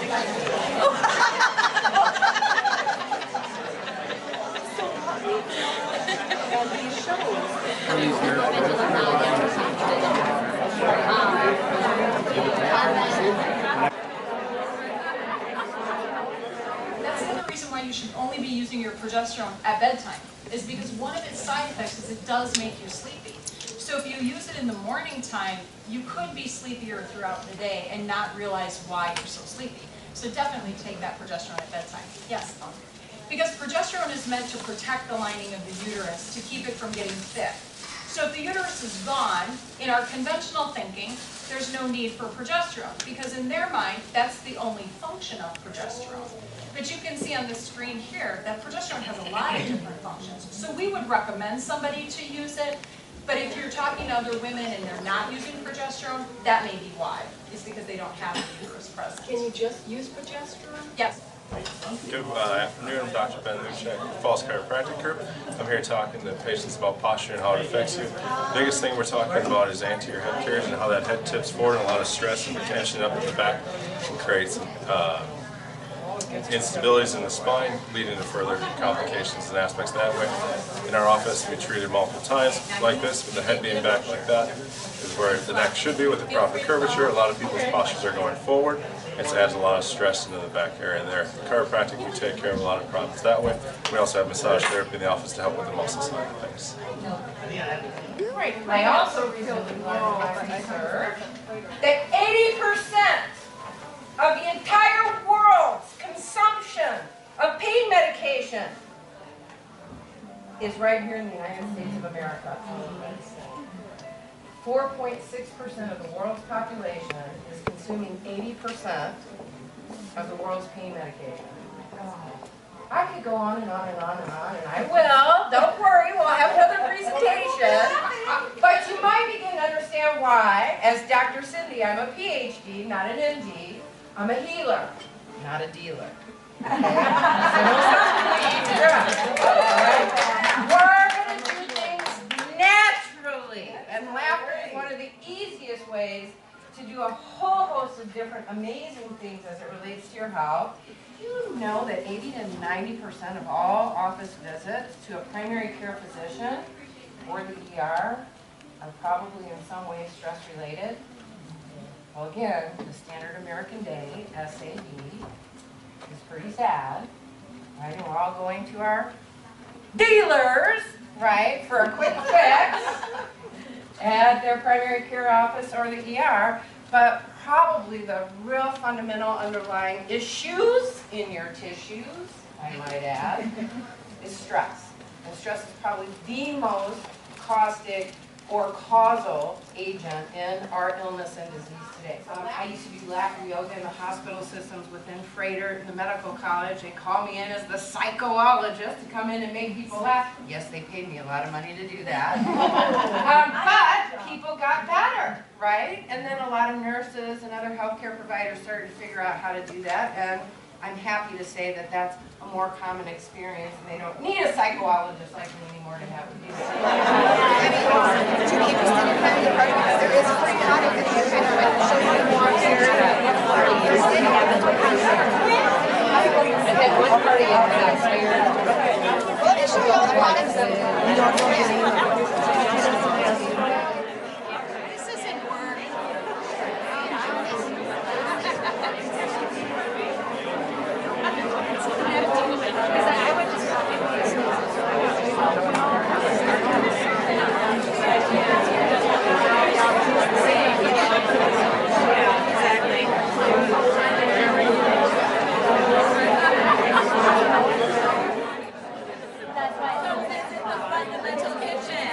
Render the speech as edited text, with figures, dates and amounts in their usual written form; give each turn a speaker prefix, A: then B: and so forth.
A: That's the other reason why you should only be using your progesterone at bedtime, is because one of its side effects is it does make you sleepy. So if you use it in the morning time, you could be sleepier throughout the day and not realize why you're so sleepy. So definitely take that progesterone at bedtime. Yes? Because progesterone is meant to protect the lining of the uterus to keep it from getting thick. So if the uterus is gone, in our conventional thinking, there's no need for progesterone, because in their mind, that's the only function of progesterone. But you can see on the screen here that progesterone has a lot of different functions. So we would recommend somebody to use it, but if you're talking to other women and they're not using progesterone, that may be why. It's because they don't have the uterus present.
B: Can you just use progesterone?
A: Yes.
C: Good afternoon, I'm Dr. Ben Luchek, Falls Chiropractic Group. I'm here talking to patients about posture and how it affects you. The biggest thing we're talking about is anterior head carriage and how that head tips forward, and a lot of stress and tension up in the back can create some instabilities in the spine, leading to further complications and aspects that way. In our office, we treat it multiple times like this, with the head being back like that, is where the neck should be with the proper curvature. A lot of people's postures are going forward. It adds a lot of stress into the back area there. Chiropractic, we take care of a lot of problems that way. We also have massage therapy in the office to help with the muscle side of things.
D: I also recently learned in my research that 80% of the entire world's consumption of pain medication is right here in the United States of America. 4.6% of the world's population is consuming 80% of the world's pain medication. I could go on and on and on and on, and I will. Don't worry, we'll have another presentation. But you might begin to understand why, as Dr. Cindy, I'm a PhD, not an MD. I'm a healer, not a dealer. So don't We're going to do things naturally, and laughter is one of the easiest ways to do a whole host of different amazing things as it relates to your health. Do you know that 80 to 90% of all office visits to a primary care physician or the ER are probably in some way stress-related? Well, again, the standard American day, SAD, is pretty sad, right? And we're all going to our dealers, right, for a quick fix at their primary care office or the ER. But probably the real fundamental underlying issues in your tissues, I might add, is stress. And stress is probably the most caustic or causal agent in our illness and disease today. I used to do laughter yoga in the hospital systems within Freighter in the medical college. They called me in as the psychologist to come in and make people laugh. Yes, they paid me a lot of money to do that. But people got better, right? And then a lot of nurses and other healthcare providers started to figure out how to do that. And I'm happy to say that that's a more common experience, and they don't need a psychologist like me anymore to have to do that.
E: To be interested in having a party, because there is a free audit that you can show you more here. Well, they show you all the products. This isn't work.
A: That's why this is the fundamental kitchen.